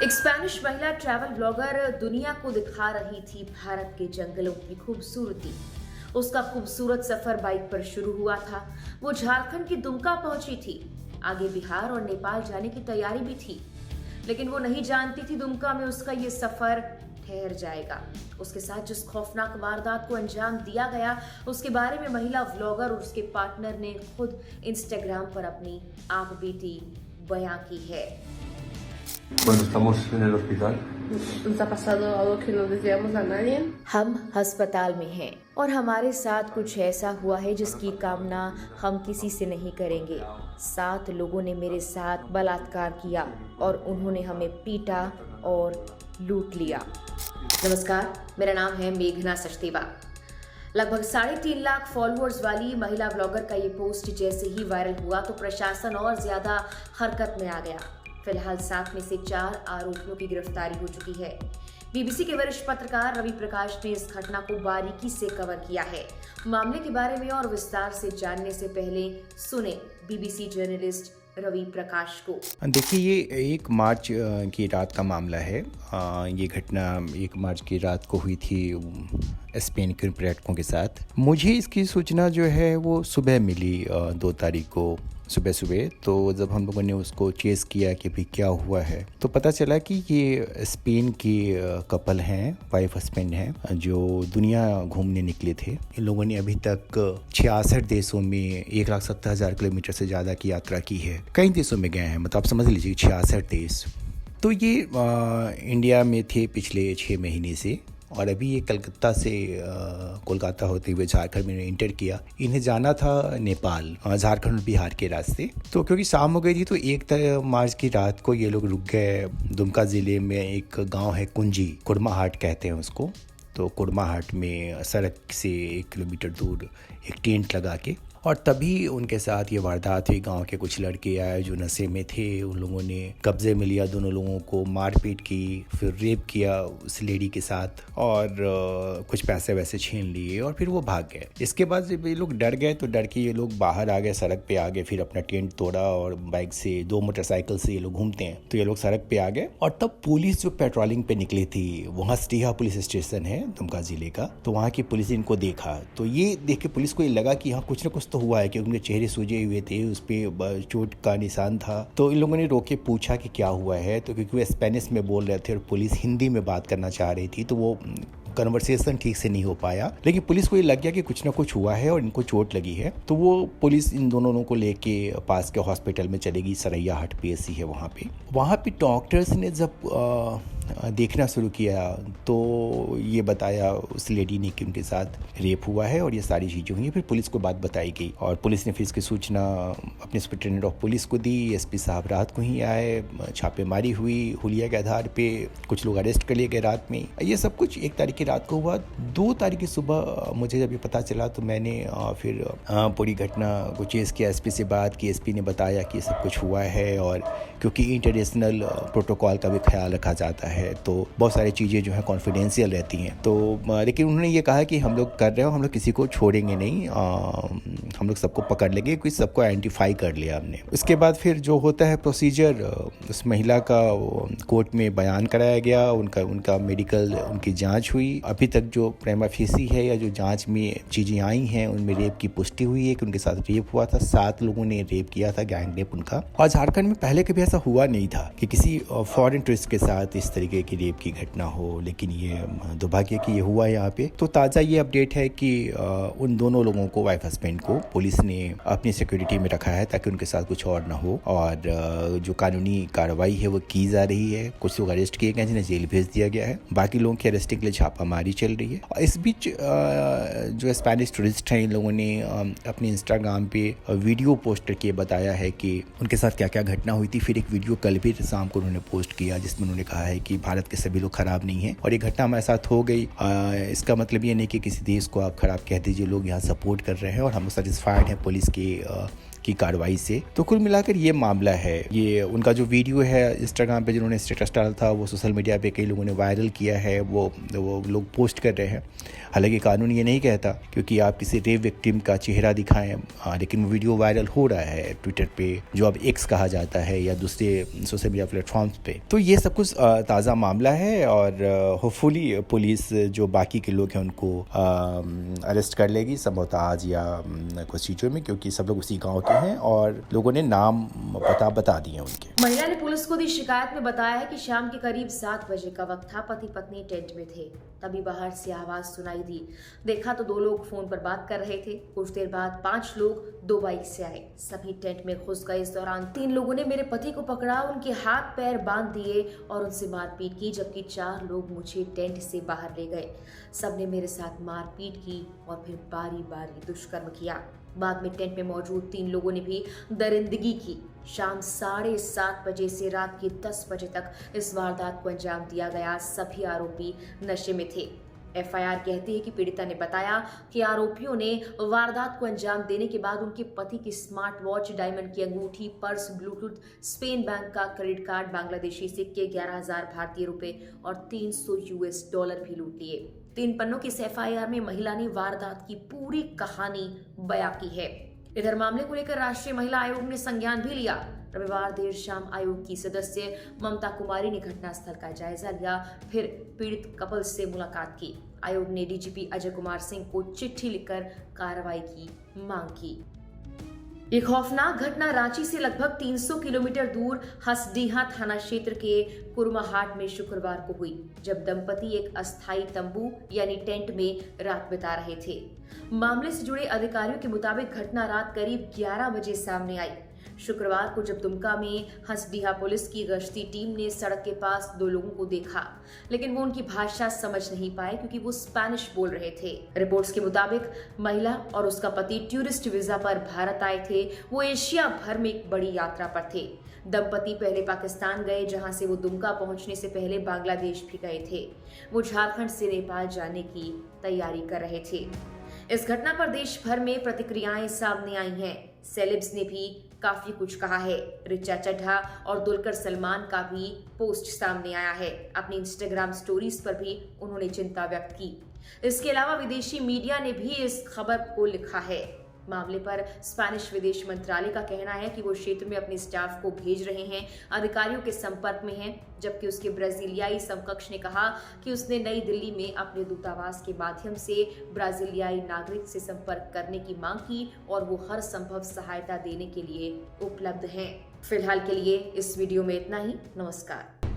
एक स्पेनिश महिला travel blogger दुनिया को दिखा रही थी भारत के जंगलों की खूबसूरती। उसका खूबसूरत सफर बाइक पर शुरू हुआ था। वो झारखंड की दुमका पहुंची थी। आगे बिहार और नेपाल जाने की तैयारी भी थी, लेकिन वो नहीं जानती थी दुमका में उसका ये सफर ठहर जाएगा। उसके साथ जिस खौफनाक वारदात को अंजाम दिया गया, उसके बारे में महिला व्लॉगर और उसके पार्टनर ने खुद इंस्टाग्राम पर अपनी आप बीती बयां की है। Bueno, estamos en el hospital. ¿Nos ha pasado algo que no deseamos a nadie? हम अस्पताल में हैं और हमारे साथ कुछ ऐसा हुआ है जिसकी कामना हम किसी से नहीं करेंगे। 7 लोगों ने मेरे साथ बलात्कार किया और उन्होंने हमें पीटा और लूट लिया। नमस्कार, मेरा नाम है मेघना सचदेवा। लगभग 3.5 लाख फॉलोअर्स वाली महिला ब्लॉगर का ये पोस्ट जैसे ही वायरल हुआ तो प्रशासन और ज्यादा हरकत में आ गया। फिलहाल 7 में से 4 आरोपियों की गिरफ्तारी हो चुकी है। बीबीसी के वरिष्ठ पत्रकार रवि प्रकाश ने इस घटना को बारीकी से कवर किया है। मामले के बारे में और विस्तार से जानने से पहले सुने बीबीसी जर्नलिस्ट रवि प्रकाश को। देखिए, ये 1 मार्च की रात का मामला है। ये घटना 1 मार्च की रात को हुई थी स्पेन के पर्यटकों के साथ। मुझे इसकी सूचना जो है वो सुबह मिली, 2 तारीख को सुबह। तो जब हम लोगों ने उसको चेस किया कि भाई क्या हुआ है, तो पता चला कि ये स्पेन की कपल हैं, वाइफ हस्बैंड हैं, जो दुनिया घूमने निकले थे। इन लोगों ने अभी तक 66 देशों में 1,70,000 किलोमीटर से ज़्यादा की यात्रा की है। कई देशों में गए हैं, मतलब आप समझ लीजिए 66 देश। तो ये इंडिया में थे पिछले 6 महीने से, और अभी ये कलकत्ता से कोलकाता होते हुए झारखंड में एंटर किया। इन्हें जाना था नेपाल, झारखंड और बिहार के रास्ते। तो क्योंकि शाम हो गई थी तो 1 मार्च की रात को ये लोग रुक गए दुमका ज़िले में। एक गांव है कुंजी, कुड़माहाट कहते हैं उसको। तो कुड़माहाट में सड़क से 1 किलोमीटर दूर एक टेंट लगा के, और तभी उनके साथ ये वारदात हुई। गांव के कुछ लड़के आए जो नशे में थे। उन लोगों ने कब्जे में लिया दोनों लोगों को, मारपीट की, फिर रेप किया उस लेडी के साथ, और कुछ पैसे वैसे छीन लिए और फिर वो भाग गए। इसके बाद जब ये लोग डर गए तो डर के ये लोग बाहर आ गए, सड़क पे आ गए। फिर अपना टेंट तोड़ा और बाइक से 2 मोटरसाइकिल से ये लोग घूमते हैं, तो ये लोग सड़क पे आ गए। और तब पुलिस जो पेट्रोलिंग पे निकली थी, वहाँ सटीहा पुलिस स्टेशन है दुमका जिले का, तो वहाँ की पुलिस इनको देखा। तो ये देख के पुलिस को ये लगा कि हाँ कुछ ना कुछ तो हुआ है, क्योंकि उनके चेहरे सूजे हुए थे, उस पर चोट का निशान था। तो इन लोगों ने रोके पूछा कि क्या हुआ है, तो क्योंकि वो स्पेनिश में बोल रहे थे और पुलिस हिंदी में बात करना चाह रही थी, तो वो कन्वर्सेशन ठीक से नहीं हो पाया। लेकिन पुलिस को ये लग गया कि कुछ ना कुछ हुआ है और इनको चोट लगी है। तो वो पुलिस इन दोनों लोगों को लेके पास के हॉस्पिटल में चलेगी, सरैयाहाट PSC है वहाँ पे डॉक्टर्स ने जब देखना शुरू किया तो ये बताया उस लेडी ने कि उनके साथ रेप हुआ है और ये सारी चीज़ें हुई हैं। फिर पुलिस को बात बताई गई और पुलिस ने फिर इसकी सूचना अपने सुपरिटेंडेंट ऑफ पुलिस को दी। SP साहब रात को ही आए, छापेमारी हुई, हुलिया के आधार पे कुछ लोग अरेस्ट कर लिए गए रात में। ये सब कुछ 1 तारीख की रात को हुआ। 2 तारीख की सुबह मुझे जब ये पता चला तो मैंने फिर पूरी घटना को चेस किया, SP से बात की। SP ने बताया कि सब कुछ हुआ है, और क्योंकि इंटरनेशनल प्रोटोकॉल का भी ख्याल रखा जाता है तो बहुत सारी चीज़ें जो है कॉन्फिडेंशियल रहती हैं। तो लेकिन उन्होंने ये कहा कि हम लोग कर रहे हो, हम लोग किसी को छोड़ेंगे नहीं, हम लोग सबको पकड़ लेंगे, कुछ सबको आइडेंटिफाई कर लिया हमने। उसके बाद फिर जो होता है प्रोसीजर, उस महिला का कोर्ट में बयान कराया गया, उनका मेडिकल, उनकी जांच हुई। अभी तक जो प्रेमा फेसी है या जो जांच में चीज़ें आई हैं उनमें रेप की पुष्टि हुई है कि उनके साथ रेप हुआ था। 7 लोगों ने रेप किया था, गैंग रेप उनका। और झारखंड में पहले कभी ऐसा हुआ नहीं था कि किसी फॉरेन टूरिस्ट के साथ इस तरीके की रेप की घटना हो, लेकिन ये दुर्भाग्य कि ये हुआ यहाँ पे। तो ताज़ा ये अपडेट है कि उन दोनों लोगों को, वाइफ हस्बैंड को, पुलिस ने अपनी सिक्योरिटी में रखा है ताकि उनके साथ कुछ और ना हो, और जो कानूनी कार्रवाई है वो की जा रही है। कुछ लोग अरेस्ट किए गए जिन्हें जेल भेज दिया गया है, बाकी लोगों की अरेस्टिंग के लिए छापामारी चल रही है। इस बीच जो स्पेनिश टूरिस्ट हैं, इन लोगों ने अपने इंस्टाग्राम पे वीडियो पोस्ट करके बताया है कि उनके साथ क्या क्या घटना हुई थी। फिर एक वीडियो कल भी शाम को उन्होंने पोस्ट किया जिसमें उन्होंने कहा है कि भारत के सभी लोग खराब नहीं हैं और ये घटना हमारे साथ हो गई। इसका मतलब ये नहीं कि किसी देश को आप खराब कह दीजिए, लोग यहाँ सपोर्ट कर रहे हैं और हम सेटिस्फाइड हैं पुलिस के की कार्रवाई से। तो कुल मिलाकर ये मामला है। ये उनका जो वीडियो है इंस्टाग्राम पे जिन्होंने स्टेटस डाला था वो सोशल मीडिया पे कई लोगों ने वायरल किया है, वो लोग पोस्ट कर रहे हैं। हालांकि कानून ये नहीं कहता क्योंकि आप किसी रेप विक्टिम का चेहरा दिखाएं, लेकिन वो वीडियो वायरल हो रहा है ट्विटर पे, जो अब एक्स कहा जाता है, या दूसरे सोशल मीडिया प्लेटफॉर्म्स पे। तो ये सब कुछ ताज़ा मामला है और होपफुली पुलिस जो बाकी के लोग हैं उनको अरेस्ट कर लेगी संभवतः आज या कुछ चीज़ों में, क्योंकि सब लोग उसी गाँव के हैं और लोगों ने नाम पता बता दिए उनके। महिला ने पुलिस को दी शिकायत में बताया है कि शाम के करीब 7 बजे का वक्त था। पति पत्नी टेंट में थे, तभी बाहर से आवाज सुनाई दी। देखा तो 2 लोग फोन पर बात कर रहे थे। कुछ देर बाद 5 लोग 2 बाइक से आए, सभी टेंट में घुस गए। इस दौरान 3 लोगों ने मेरे पति को पकड़ा, उनके हाथ पैर बांध दिए और उनसे मारपीट की, जबकि 4 लोग मुझे टेंट से बाहर ले गए। सबने मेरे साथ मारपीट की और फिर बारी बारी दुष्कर्म किया। बाद में टेंट में मौजूद 3 लोगों ने भी दरिंदगी की। शाम 7:30 बजे से रात के 10 बजे तक इस वारदात को अंजाम दिया गया। सभी आरोपी नशे में थे। एफआईआर कहती है कि पीड़िता ने बताया कि आरोपियों ने वारदात को अंजाम देने के बाद उनके पति की स्मार्ट वॉच, डायमंड की अंगूठी, पर्स, ब्लूटूथ, स्पेन बैंक का क्रेडिट कार्ड, बांग्लादेशी सिक्के, 11,000 भारतीय रुपए और $300 भी लूट लिए। 3 पन्नों की इस एफआईआर में महिला ने वारदात की पूरी कहानी बयां की है। इधर मामले को लेकर राष्ट्रीय महिला आयोग ने संज्ञान भी लिया। रविवार देर शाम आयोग की सदस्य ममता कुमारी ने घटनास्थल का जायजा लिया, फिर पीड़ित कपल से मुलाकात की। आयोग ने डीजीपी अजय कुमार सिंह को चिट्ठी लिखकर कार्रवाई की मांग की। एक खौफनाक घटना रांची से लगभग 300 किलोमीटर दूर हसडीहा थाना क्षेत्र के कुरमाहाट में शुक्रवार को हुई, जब दंपति एक अस्थायी तंबू यानी टेंट में रात बिता रहे थे। मामले से जुड़े अधिकारियों के मुताबिक घटना रात करीब 11 बजे सामने आई। शुक्रवार को जब दुमका में हसडीहा पुलिस की गश्ती टीम ने सड़क के पास 2 लोगों को देखा, लेकिन वो उनकी भाषा समझ नहीं पाए क्योंकि वो स्पेनिश बोल रहे थे। रिपोर्ट्स के मुताबिक महिला और उसका पति टूरिस्ट वीजा पर भारत आए थे। वो एशिया भर में एक बड़ी यात्रा पर थे। दंपति पहले पाकिस्तान गए, जहां से वो दुमका पहुंचने से पहले बांग्लादेश भी गए थे। वो झारखंड से नेपाल जाने की तैयारी कर रहे थे। इस घटना पर देश भर में प्रतिक्रियाएं सामने आई हैं। सेलेब्स ने भी काफी कुछ कहा है। ऋचा चड्ढा और दुलकर सलमान का भी पोस्ट सामने आया है। अपनी इंस्टाग्राम स्टोरीज पर भी उन्होंने चिंता व्यक्त की। इसके अलावा विदेशी मीडिया ने भी इस खबर को लिखा है। मामले पर स्पेनिश विदेश मंत्रालय का कहना है कि वो क्षेत्र में अपने स्टाफ को भेज रहे हैं, अधिकारियों के संपर्क में हैं, जबकि उसके ब्राजीलियाई समकक्ष ने कहा कि उसने नई दिल्ली में अपने दूतावास के माध्यम से ब्राजीलियाई नागरिक से संपर्क करने की मांग की और वो हर संभव सहायता देने के लिए उपलब्ध हैं। फिलहाल के लिए इस वीडियो में इतना ही। नमस्कार।